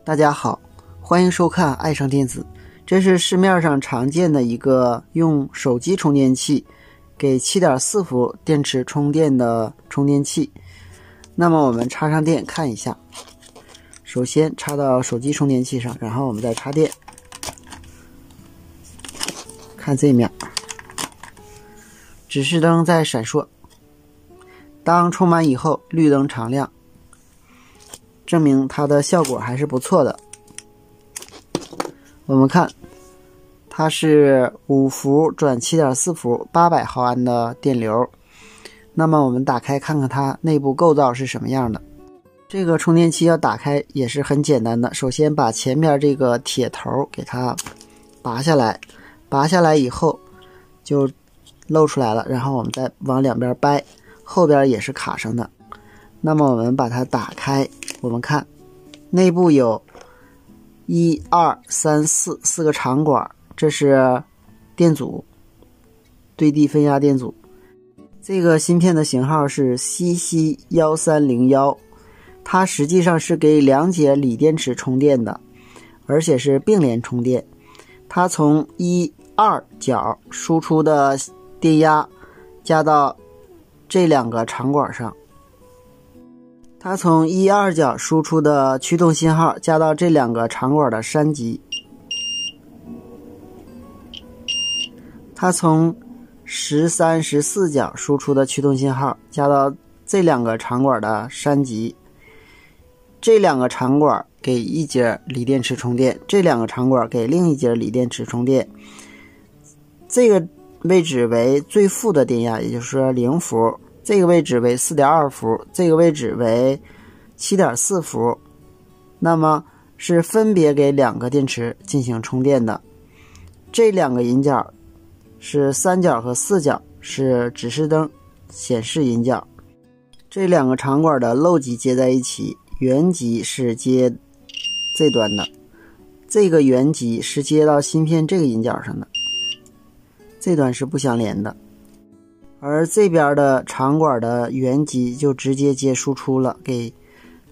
大家好，欢迎收看爱上电子。这是市面上常见的一个用手机充电器给 7.4 伏电池充电的充电器。那么我们插上电看一下，首先插到手机充电器上，然后我们再插电。看这面，指示灯在闪烁，当充满以后绿灯常亮，证明它的效果还是不错的。我们看它是5伏转 7.4 伏800毫安的电流。那么我们打开看看它内部构造是什么样的。这个充电器要打开也是很简单的，首先把前面这个铁头给它拔下来，拔下来以后就露出来了，然后我们再往两边掰，后边也是卡上的。那么我们把它打开，我们看内部有1、2、3、4个长管，这是电阻，对地分压电阻。这个芯片的型号是 CC1301， 它实际上是给2节锂电池充电的，而且是并联充电。它从1、2角输出的电压加到这2个长管上，它从1、2角输出的驱动信号加到这2个长管的3极，它从13、14角输出的驱动信号加到这2个长管的3极，这2个长管给1节锂电池充电，这2个长管给另一节锂电池充电。这个位置为最负的电压，也就是说0伏，这个位置为 4.2 伏，这个位置为 7.4 伏，那么是分别给2个电池进行充电的。这2个引脚是3角和4角，是指示灯显示引脚。这2个长管的漏极接在一起，原极是接这端的，这个原极是接到芯片这个引脚上的，这端是不相连的。而这边的长管的原极就直接接输出了，给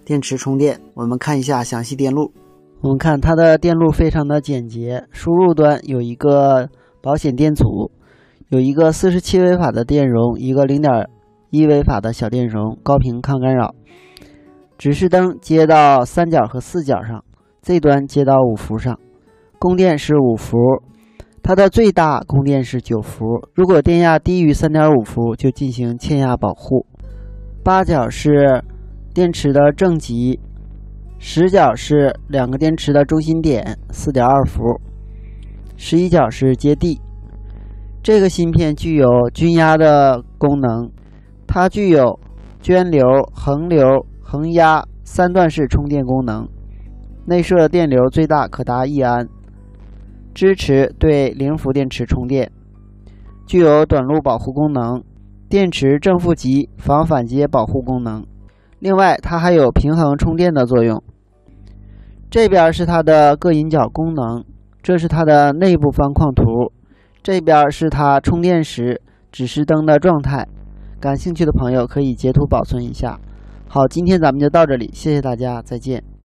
电池充电。我们看一下详细电路。我们看它的电路非常的简洁，输入端有一个保险电阻，有一个47微法的电容，一个 0.1 微法的小电容，高频抗干扰。指示灯接到3角和4角上，这端接到5伏上，供电是5伏，它的最大供电是9伏，如果电压低于 3.5 伏就进行欠压保护。8角是电池的正极，10角是2个电池的中心点 4.2 伏，11角是接地。这个芯片具有均压的功能，它具有涓流、横流、横压3段式充电功能，内摄电流最大可达1安，支持对0伏电池充电，具有短路保护功能，电池正负极防反接保护功能。另外它还有平衡充电的作用。这边是它的各引脚功能，这是它的内部方框图，这边是它充电时指示灯的状态。感兴趣的朋友可以截图保存一下。好，今天咱们就到这里，谢谢大家，再见。